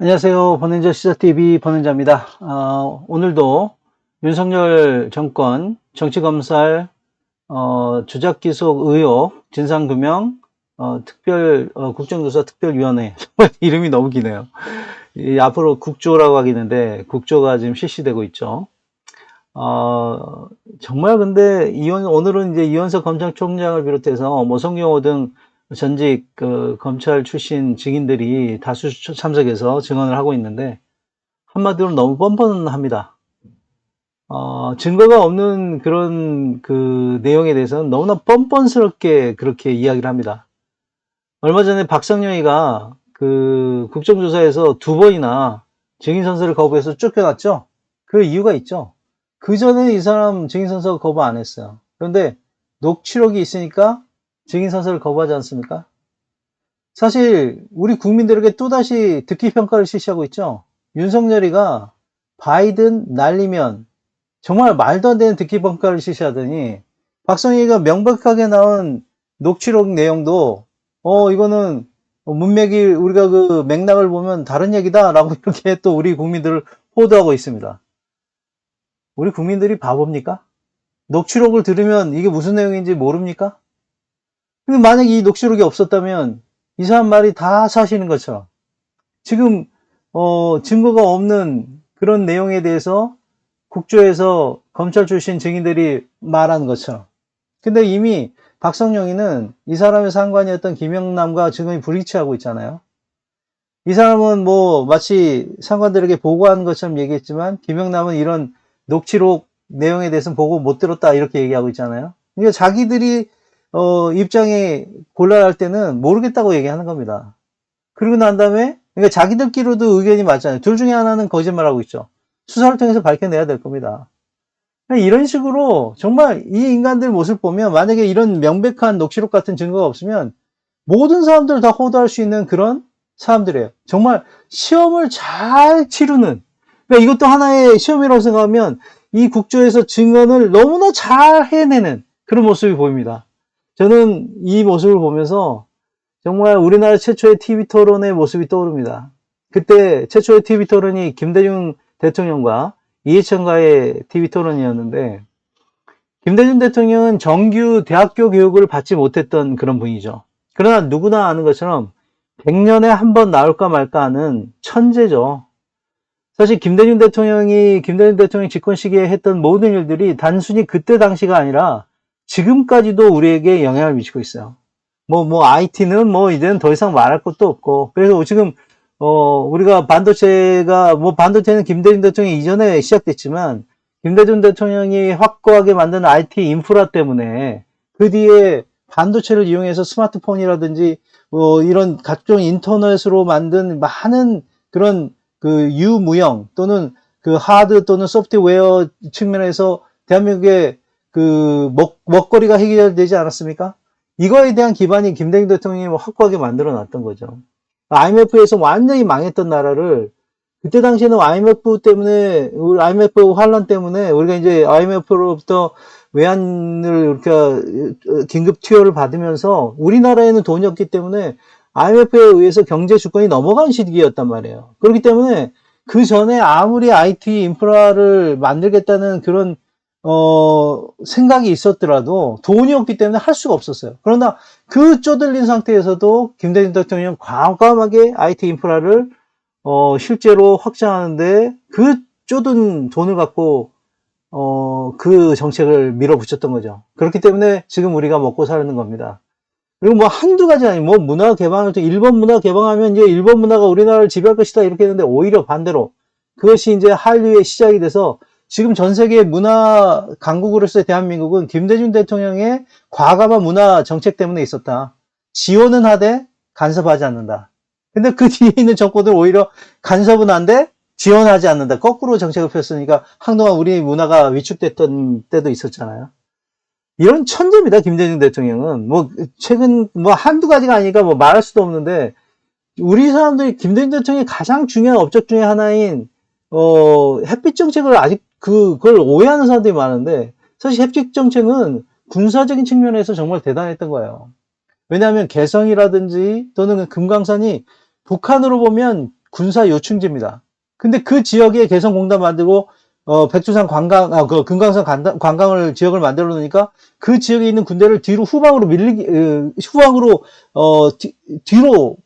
안녕하세요. 번은자 시사TV 번은자입니다. 오늘도 윤석열 정권 정치검살 주작기속 의혹 진상규명 국정조사 특별위원회 정말 이름이 너무 기네요. 앞으로 국조라고 하겠는데 국조가 지금 실시되고 있죠. 정말 근데 오늘은 이제 이원석 검찰총장을 비롯해서 송경호 등 전직 검찰 출신 증인들이 다수 참석해서 증언을 하고 있는데 한마디로 너무 뻔뻔합니다. 증거가 없는 그런 내용에 대해서는 너무나 뻔뻔스럽게 그렇게 이야기를 합니다. 얼마 전에 박상영이가 국정조사에서 2번이나 증인 선서를 거부해서 쫓겨났죠. 그 이유가 있죠. 그 전에 이 사람 증인 선서 거부 안 했어요. 그런데 녹취록이 있으니까 증인 선서를 거부하지 않습니까? 사실 우리 국민들에게 또다시 듣기 평가를 실시하고 있죠. 윤석열이가 바이든 날리면 정말 말도 안 되는 듣기 평가를 실시하더니 박성희가 명백하게 나온 녹취록 내용도 이거는 문맥이 우리가 그 맥락을 보면 다른 얘기다라고 이렇게 또 우리 국민들을 호도하고 있습니다. 우리 국민들이 바보입니까? 녹취록을 들으면 이게 무슨 내용인지 모릅니까? 근데 만약에 이 녹취록이 없었다면 이 사람 말이 다 사실인 것처럼 지금 증거가 없는 그런 내용에 대해서 국조에서 검찰 출신 증인들이 말하는 것처럼. 근데 이미 박성영이는 이 사람의 상관이었던 김영남과 증언이 불일치하고 있잖아요. 이 사람은 마치 상관들에게 보고하는 것처럼 얘기했지만 김영남은 이런 녹취록 내용에 대해서는 보고 못 들었다 이렇게 얘기하고 있잖아요. 그러니까 자기들이 입장이 곤란할 때는 모르겠다고 얘기하는 겁니다. 그리고 난 다음에 그러니까 자기들끼리도 의견이 맞잖아요. 둘 중에 하나는 거짓말하고 있죠. 수사를 통해서 밝혀내야 될 겁니다. 이런 식으로 정말 이 인간들 모습 보면 만약에 이런 명백한 녹취록 같은 증거가 없으면 모든 사람들 다 호도할 수 있는 그런 사람들이에요. 정말 시험을 잘 치르는, 그러니까 이것도 하나의 시험이라고 생각하면 이 국조에서 증언을 너무나 잘 해내는 그런 모습이 보입니다. 저는 이 모습을 보면서 정말 우리나라 최초의 TV 토론의 모습이 떠오릅니다. 그때 최초의 TV 토론이 김대중 대통령과 이해찬과의 TV 토론이었는데, 김대중 대통령은 정규 대학교 교육을 받지 못했던 그런 분이죠. 그러나 누구나 아는 것처럼 100년에 한 번 나올까 말까 하는 천재죠. 사실 김대중 대통령이 집권 시기에 했던 모든 일들이 단순히 그때 당시가 아니라 지금까지도 우리에게 영향을 미치고 있어요. IT는 이제는 더 이상 말할 것도 없고, 그래서 지금, 우리가 반도체는 김대중 대통령 이전에 시작됐지만, 김대중 대통령이 확고하게 만든 IT 인프라 때문에, 그 뒤에 반도체를 이용해서 스마트폰이라든지, 이런 각종 인터넷으로 만든 많은 그런 유무형 또는 하드 또는 소프트웨어 측면에서 대한민국의 먹거리가 해결되지 않았습니까? 이거에 대한 기반이 김대중 대통령이 확고하게 만들어 놨던 거죠. IMF에서 완전히 망했던 나라를 그때 당시에는 IMF 환란 때문에 우리가 이제 IMF로부터 외환을 긴급 투여를 받으면서 우리나라에는 돈이 없기 때문에 IMF에 의해서 경제 주권이 넘어간 시기였단 말이에요. 그렇기 때문에 그 전에 아무리 IT 인프라를 만들겠다는 그런 생각이 있었더라도 돈이 없기 때문에 할 수가 없었어요. 그러나 그 쪼들린 상태에서도 김대중 대통령은 과감하게 IT 인프라를 실제로 확장하는데 그 쪼든 돈을 갖고 그 정책을 밀어붙였던 거죠. 그렇기 때문에 지금 우리가 먹고 사는 겁니다. 그리고 한두 가지 아니고 문화 개방을 또 일본 문화 개방하면 이제 일본 문화가 우리나라를 지배할 것이다 이렇게 했는데 오히려 반대로 그것이 이제 한류의 시작이 돼서 지금 전 세계 문화 강국으로서의 대한민국은 김대중 대통령의 과감한 문화 정책 때문에 있었다. 지원은 하되 간섭하지 않는다. 근데 그 뒤에 있는 정권들 오히려 간섭은 한데 지원하지 않는다. 거꾸로 정책을 폈으니까 한동안 우리 문화가 위축됐던 때도 있었잖아요. 이런 천재입니다. 김대중 대통령은 최근 한두 가지가 아니니까 말할 수도 없는데 우리 사람들이 김대중 대통령의 가장 중요한 업적 중에 하나인 햇빛 정책을 아직 그걸 오해하는 사람들이 많은데 사실 햇빛 정책은 군사적인 측면에서 정말 대단했던 거예요. 왜냐하면 개성이라든지 또는 금강산이 북한으로 보면 군사 요충지입니다. 근데 그 지역에 개성공단 만들고 백두산 금강산 관광을 지역을 만들어 놓으니까 그 지역에 있는 군대를 뒤로 후방으로 후방으로 뒤로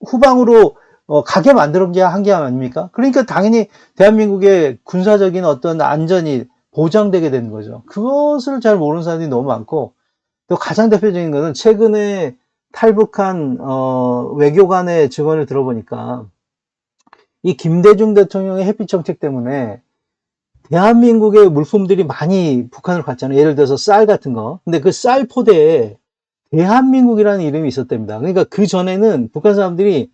후방으로 가게 만들어 한 게 아닙니까? 그러니까 당연히 대한민국의 군사적인 어떤 안전이 보장되게 되는 거죠. 그것을 잘 모르는 사람들이 너무 많고, 또 가장 대표적인 것은 최근에 탈북한 외교관의 증언을 들어보니까 이 김대중 대통령의 햇빛 정책 때문에 대한민국의 물품들이 많이 북한으로 갔잖아요. 예를 들어서 쌀 같은 거. 근데 그 쌀 포대에 대한민국이라는 이름이 있었답니다. 그러니까 그 전에는 북한 사람들이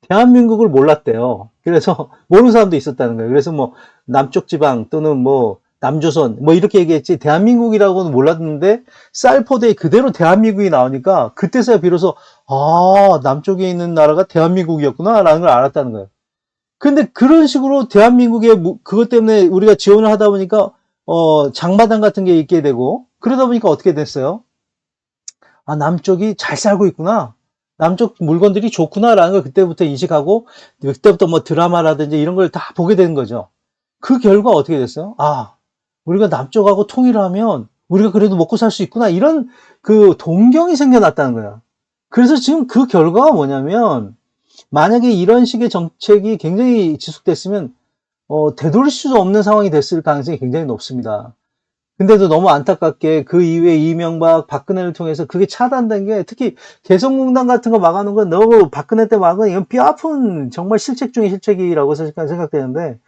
대한민국을 몰랐대요. 그래서 모르는 사람도 있었다는 거예요. 그래서 뭐 남쪽 지방 또는 뭐 남조선 뭐 이렇게 얘기했지 대한민국이라고는 몰랐는데 쌀 포대에 그대로 대한민국이 나오니까 그때서야 비로소 남쪽에 있는 나라가 대한민국이었구나 라는 걸 알았다는 거예요. 근데 그런 식으로 대한민국의 그것 때문에 우리가 지원을 하다 보니까 장마당 같은 게 있게 되고 그러다 보니까 어떻게 됐어요? 남쪽이 잘 살고 있구나. 남쪽 물건들이 좋구나라는 걸 그때부터 인식하고 그때부터 뭐 드라마라든지 이런 걸 다 보게 되는 거죠. 그 결과 어떻게 됐어요? 우리가 남쪽하고 통일을 하면 우리가 그래도 먹고 살 수 있구나. 이런 그 동경이 생겨났다는 거야. 그래서 지금 그 결과가 뭐냐면 만약에 이런 식의 정책이 굉장히 지속됐으면 되돌릴 수 없는 상황이 됐을 가능성이 굉장히 높습니다. 근데도 너무 안타깝게 그 이후에 이명박, 박근혜를 통해서 그게 차단된 게 특히 개성공단 같은 거 막아놓은 건 너무 박근혜 때 막은 이건 뼈아픈 정말 실책 중의 실책이라고 생각되는데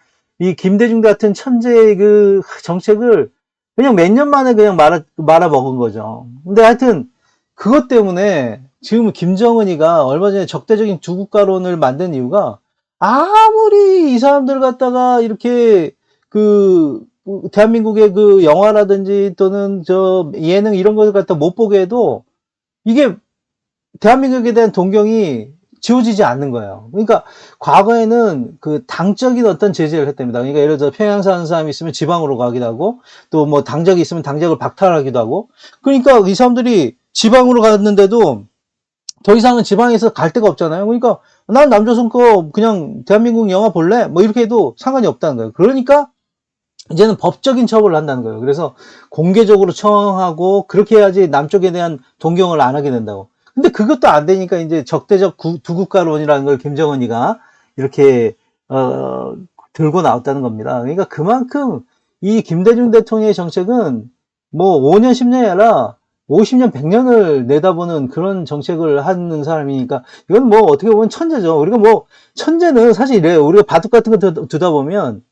이 김대중 같은 천재의 그 정책을 그냥 몇 년 만에 그냥 말아먹은 거죠. 근데 하여튼 그것 때문에 지금 김정은이가 얼마 전에 적대적인 두 국가론을 만든 이유가 아무리 이 사람들 갖다가 이렇게 대한민국의 그 영화라든지 또는 저 예능 이런 걸 갖다 못 보게 해도 이게 대한민국에 대한 동경이 지워지지 않는 거예요. 그러니까 과거에는 그 당적인 어떤 제재를 했답니다. 그러니까 예를 들어 평양 사는 사람이 있으면 지방으로 가기도 하고 또 뭐 당적이 있으면 당적을 박탈하기도 하고 그러니까 이 사람들이 지방으로 갔는데도 더 이상은 지방에서 갈 데가 없잖아요. 그러니까 난 남조선 거 그냥 대한민국 영화 볼래? 뭐 이렇게 해도 상관이 없다는 거예요. 그러니까 이제는 법적인 처벌을 한다는 거예요. 그래서 공개적으로 청하고 그렇게 해야지 남쪽에 대한 동경을 안 하게 된다고. 근데 그것도 안 되니까 이제 적대적 두 국가론이라는 걸 김정은이가 이렇게 들고 나왔다는 겁니다. 그러니까 그만큼 이 김대중 대통령의 정책은 뭐 5년 10년이 아니라 50년 100년을 내다보는 그런 정책을 하는 사람이니까 이건 뭐 어떻게 보면 천재죠. 우리가 뭐 천재는 사실 이래요. 우리가 바둑 같은 거 두다 보면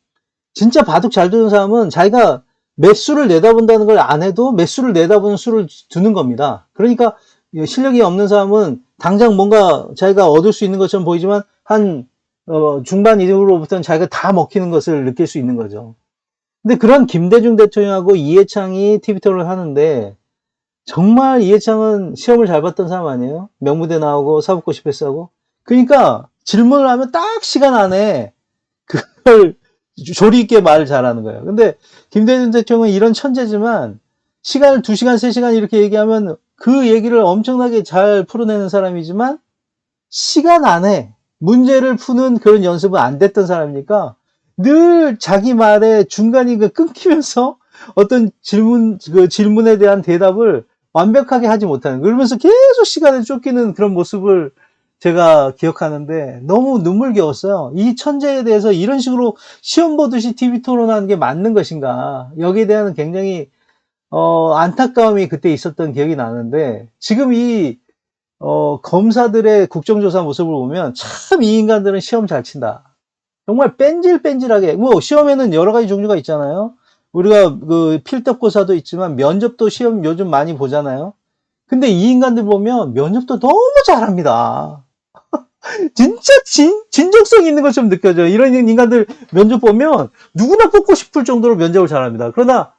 진짜 바둑 잘 두는 사람은 자기가 몇 수를 내다본다는 걸 안 해도 몇 수를 내다보는 수를 두는 겁니다. 그러니까 실력이 없는 사람은 당장 뭔가 자기가 얻을 수 있는 것처럼 보이지만 한 중반 이후로부터는 자기가 다 먹히는 것을 느낄 수 있는 거죠. 근데 그런 김대중 대통령하고 이해창이 TV 토론을 하는데 정말 이해창은 시험을 잘 봤던 사람 아니에요? 명무대 나오고 사법고시 패스하고 그러니까 질문을 하면 딱 시간 안에 그걸 조리 있게 말을 잘하는 거예요. 근데 김대중 대통령은 이런 천재지만 시간을 2시간, 3시간 이렇게 얘기하면 그 얘기를 엄청나게 잘 풀어내는 사람이지만 시간 안에 문제를 푸는 그런 연습은 안 됐던 사람이니까 늘 자기 말에 중간이 끊기면서 어떤 질문에 대한 대답을 완벽하게 하지 못하는, 그러면서 계속 시간을 쫓기는 그런 모습을 제가 기억하는데 너무 눈물겨웠어요. 이 천재에 대해서 이런 식으로 시험 보듯이 TV 토론하는 게 맞는 것인가. 여기에 대한 굉장히 안타까움이 그때 있었던 기억이 나는데 지금 이 검사들의 국정조사 모습을 보면 참 이 인간들은 시험 잘 친다. 정말 뺀질뺀질하게 뭐 시험에는 여러 가지 종류가 있잖아요. 우리가 그 필독고사도 있지만 면접도 시험 요즘 많이 보잖아요. 근데 이 인간들 보면 면접도 너무 잘합니다. 진짜 진정성 있는 것처럼 느껴져요. 이런 인간들 면접 보면 누구나 뽑고 싶을 정도로 면접을 잘합니다. 그러나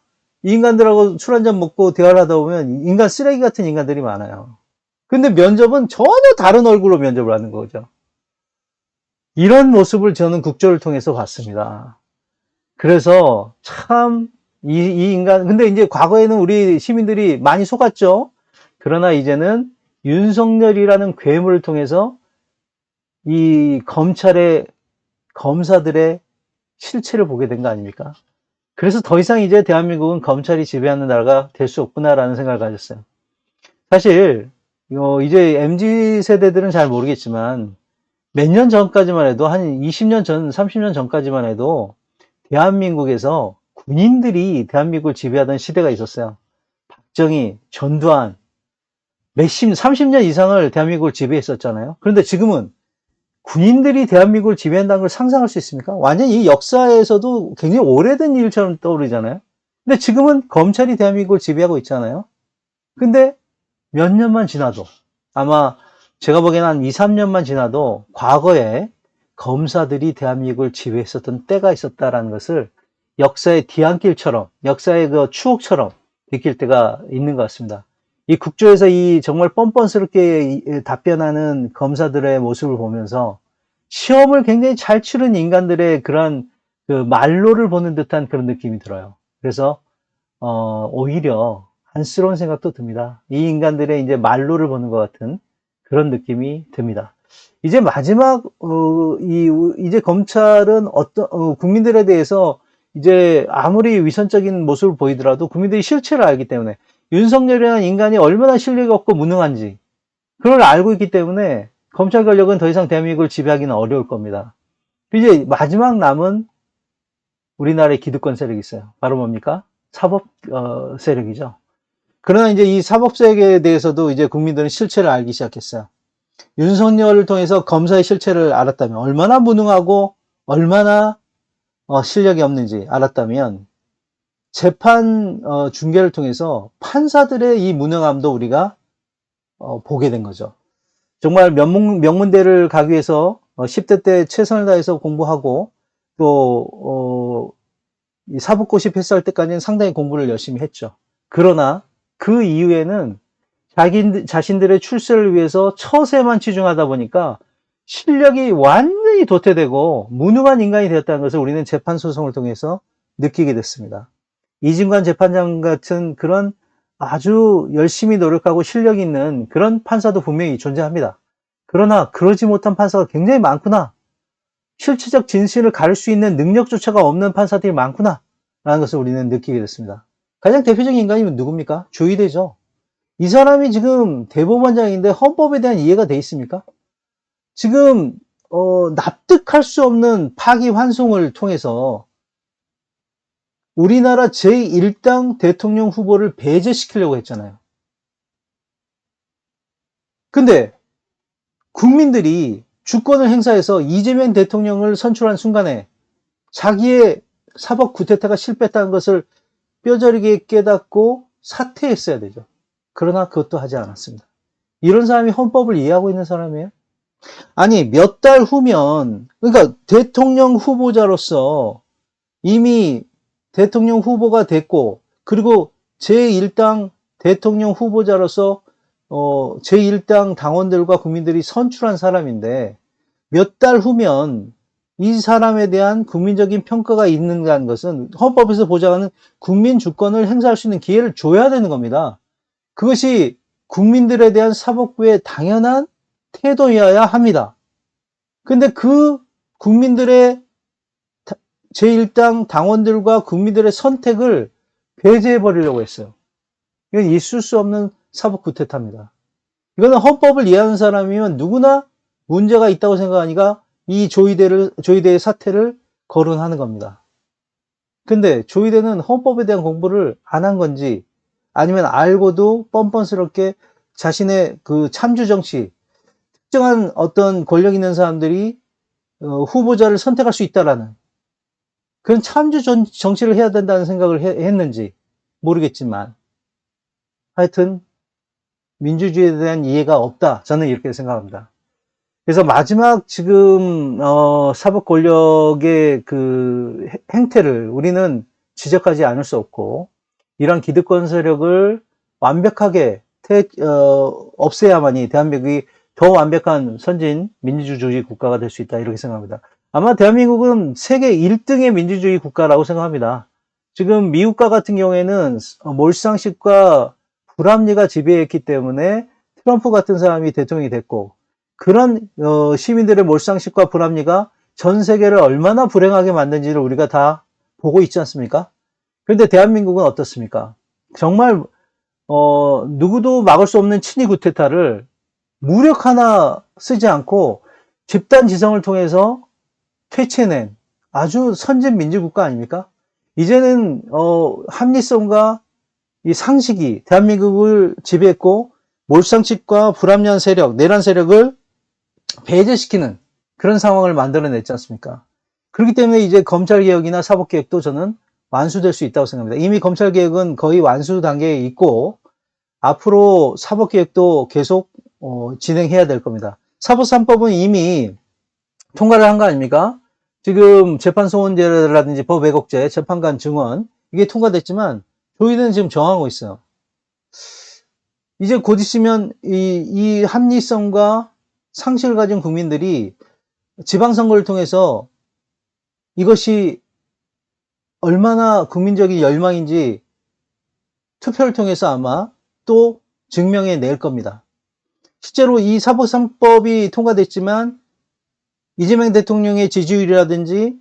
이 인간들하고 술 한잔 먹고 대화를 하다 보면 인간 쓰레기 같은 인간들이 많아요. 근데 면접은 전혀 다른 얼굴로 면접을 하는 거죠. 이런 모습을 저는 국조를 통해서 봤습니다. 그래서 참 이 인간, 근데 이제 과거에는 우리 시민들이 많이 속았죠. 그러나 이제는 윤석열이라는 괴물을 통해서 이 검찰의 검사들의 실체를 보게 된 거 아닙니까? 그래서 더 이상 이제 대한민국은 검찰이 지배하는 나라가 될 수 없구나라는 생각을 가졌어요. 사실 이제 MZ 세대들은 잘 모르겠지만 몇 년 전까지만 해도 한 20년 전, 30년 전까지만 해도 대한민국에서 군인들이 대한민국을 지배하던 시대가 있었어요. 박정희, 전두환, 30년 이상을 대한민국을 지배했었잖아요. 그런데 지금은 군인들이 대한민국을 지배한다는 걸 상상할 수 있습니까? 완전히 이 역사에서도 굉장히 오래된 일처럼 떠오르잖아요. 근데 지금은 검찰이 대한민국을 지배하고 있잖아요. 근데 몇 년만 지나도 아마 제가 보기에는 한 2, 3년만 지나도 과거에 검사들이 대한민국을 지배했었던 때가 있었다라는 것을 역사의 뒤안길처럼, 역사의 그 추억처럼 느낄 때가 있는 것 같습니다. 이 국조에서 이 정말 뻔뻔스럽게 답변하는 검사들의 모습을 보면서 시험을 굉장히 잘 치른 인간들의 그런 그 말로를 보는 듯한 그런 느낌이 들어요. 그래서 오히려 안쓰러운 생각도 듭니다. 이 인간들의 이제 말로를 보는 것 같은 그런 느낌이 듭니다. 이제 마지막 이제 검찰은 국민들에 대해서 이제 아무리 위선적인 모습을 보이더라도 국민들이 실체를 알기 때문에 윤석열이라는 인간이 얼마나 실력이 없고 무능한지 그걸 알고 있기 때문에 검찰 권력은 더 이상 대한민국을 지배하기는 어려울 겁니다. 이제 마지막 남은 우리나라의 기득권 세력이 있어요. 바로 뭡니까? 사법 세력이죠. 그러나 이제 이 사법 세력에 대해서도 이제 국민들은 실체를 알기 시작했어요. 윤석열을 통해서 검사의 실체를 알았다면 얼마나 무능하고 얼마나 실력이 없는지 알았다면 재판 중계를 통해서 판사들의 이 무능함도 우리가 보게 된 거죠. 정말 명문대를 가기 위해서 10대 때 최선을 다해서 공부하고 또 사법고시 패스할 때까지는 상당히 공부를 열심히 했죠. 그러나 그 이후에는 자신들의 출세를 위해서 처세만 치중하다 보니까 실력이 완전히 도태되고 무능한 인간이 되었다는 것을 우리는 재판 소송을 통해서 느끼게 됐습니다. 이진관 재판장 같은 그런 아주 열심히 노력하고 실력 있는 그런 판사도 분명히 존재합니다. 그러나 그러지 못한 판사가 굉장히 많구나. 실체적 진실을 가릴 수 있는 능력조차가 없는 판사들이 많구나. 라는 것을 우리는 느끼게 됐습니다. 가장 대표적인 인간이면 누굽니까? 조희대죠. 이 사람이 지금 대법원장인데 헌법에 대한 이해가 돼 있습니까? 지금 납득할 수 없는 파기환송을 통해서 우리나라 제1당 대통령 후보를 배제시키려고 했잖아요. 근데 국민들이 주권을 행사해서 이재명 대통령을 선출한 순간에 자기의 사법 구태타가 실패했다는 것을 뼈저리게 깨닫고 사퇴했어야 되죠. 그러나 그것도 하지 않았습니다. 이런 사람이 헌법을 이해하고 있는 사람이에요? 아니, 몇 달 후면, 그러니까 대통령 후보자로서 이미 대통령 후보가 됐고, 그리고 제1당 대통령 후보자로서 제1당 당원들과 국민들이 선출한 사람인데 몇 달 후면 이 사람에 대한 국민적인 평가가 있는다는 것은 헌법에서 보장하는 국민 주권을 행사할 수 있는 기회를 줘야 되는 겁니다. 그것이 국민들에 대한 사법부의 당연한 태도여야 합니다. 근데 그 국민들의 제1당 당원들과 국민들의 선택을 배제해버리려고 했어요. 이건 있을 수 없는 사법 구태타입니다. 이거는 헌법을 이해하는 사람이면 누구나 문제가 있다고 생각하니까 이 조희대의 사태를 거론하는 겁니다. 근데 조희대는 헌법에 대한 공부를 안 한 건지 아니면 알고도 뻔뻔스럽게 자신의 그 참주 정치, 특정한 어떤 권력 있는 사람들이 후보자를 선택할 수 있다라는 그런 참주 정치를 해야 된다는 생각을 했는지 모르겠지만 하여튼 민주주의에 대한 이해가 없다. 저는 이렇게 생각합니다. 그래서 마지막 지금 사법 권력의 그 행태를 우리는 지적하지 않을 수 없고 이런 기득권 세력을 완벽하게 없애야만이 대한민국이 더 완벽한 선진 민주주의 국가가 될 수 있다 이렇게 생각합니다. 아마 대한민국은 세계 1등의 민주주의 국가라고 생각합니다. 지금 미국과 같은 경우에는 몰상식과 불합리가 지배했기 때문에 트럼프 같은 사람이 대통령이 됐고 그런 시민들의 몰상식과 불합리가 전 세계를 얼마나 불행하게 만든지를 우리가 다 보고 있지 않습니까? 그런데 대한민국은 어떻습니까? 정말 누구도 막을 수 없는 친위 구테타를 무력 하나 쓰지 않고 집단 지성을 통해서 퇴치해낸 아주 선진 민주국가 아닙니까? 이제는 합리성과 이 상식이 대한민국을 지배했고 몰상식과 불합리한 세력, 내란 세력을 배제시키는 그런 상황을 만들어냈지 않습니까? 그렇기 때문에 이제 검찰개혁이나 사법개혁도 저는 완수될 수 있다고 생각합니다. 이미 검찰개혁은 거의 완수 단계에 있고 앞으로 사법개혁도 계속 진행해야 될 겁니다. 사법 3법은 이미 통과를 한 거 아닙니까? 지금 재판소원제라든지 법왜곡죄, 재판관 증언 이게 통과됐지만 저희는 지금 정하고 있어요. 이제 곧 있으면 이 합리성과 상식을 가진 국민들이 지방선거를 통해서 이것이 얼마나 국민적인 열망인지 투표를 통해서 아마 또 증명해 낼 겁니다. 실제로 이 사법 3법이 통과됐지만 이재명 대통령의 지지율이라든지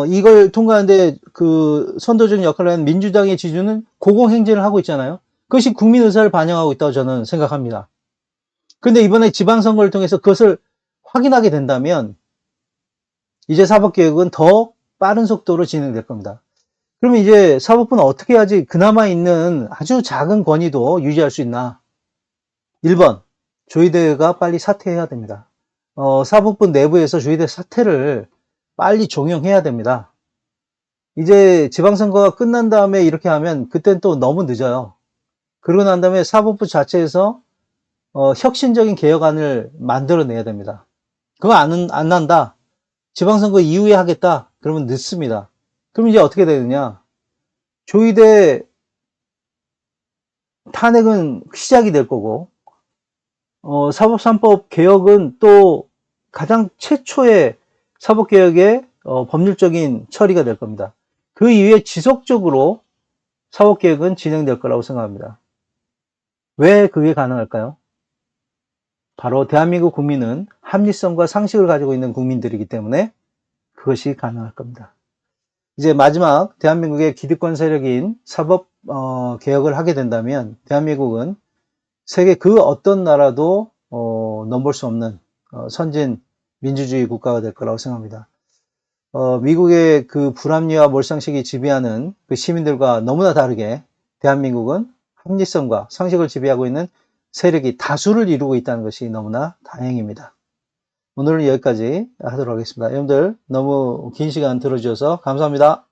이걸 통과하는데 그 선도적 역할을 하는 민주당의 지지율은 고공행진을 하고 있잖아요. 그것이 국민 의사를 반영하고 있다고 저는 생각합니다. 그런데 이번에 지방선거를 통해서 그것을 확인하게 된다면 이제 사법개혁은 더 빠른 속도로 진행될 겁니다. 그러면 이제 사법부는 어떻게 해야지 그나마 있는 아주 작은 권위도 유지할 수 있나? 1번, 조희대가 빨리 사퇴해야 됩니다. 사법부 내부에서 조희대 사퇴를 빨리 종용해야 됩니다. 이제 지방선거가 끝난 다음에 이렇게 하면 그땐 또 너무 늦어요. 그러고 난 다음에 사법부 자체에서 혁신적인 개혁안을 만들어내야 됩니다. 그거 안 난다. 지방선거 이후에 하겠다. 그러면 늦습니다. 그럼 이제 어떻게 되느냐. 조희대 탄핵은 시작이 될 거고 사법 3법 개혁은 또 가장 최초의 사법개혁의 법률적인 처리가 될 겁니다. 그 이후에 지속적으로 사법개혁은 진행될 거라고 생각합니다. 왜 그게 가능할까요? 바로 대한민국 국민은 합리성과 상식을 가지고 있는 국민들이기 때문에 그것이 가능할 겁니다. 이제 마지막 대한민국의 기득권 세력인 사법 개혁을 하게 된다면 대한민국은 세계 그 어떤 나라도 넘볼 수 없는 선진 민주주의 국가가 될 거라고 생각합니다. 미국의 그 불합리와 몰상식이 지배하는 그 시민들과 너무나 다르게 대한민국은 합리성과 상식을 지배하고 있는 세력이 다수를 이루고 있다는 것이 너무나 다행입니다. 오늘은 여기까지 하도록 하겠습니다. 여러분들 너무 긴 시간 들어주셔서 감사합니다.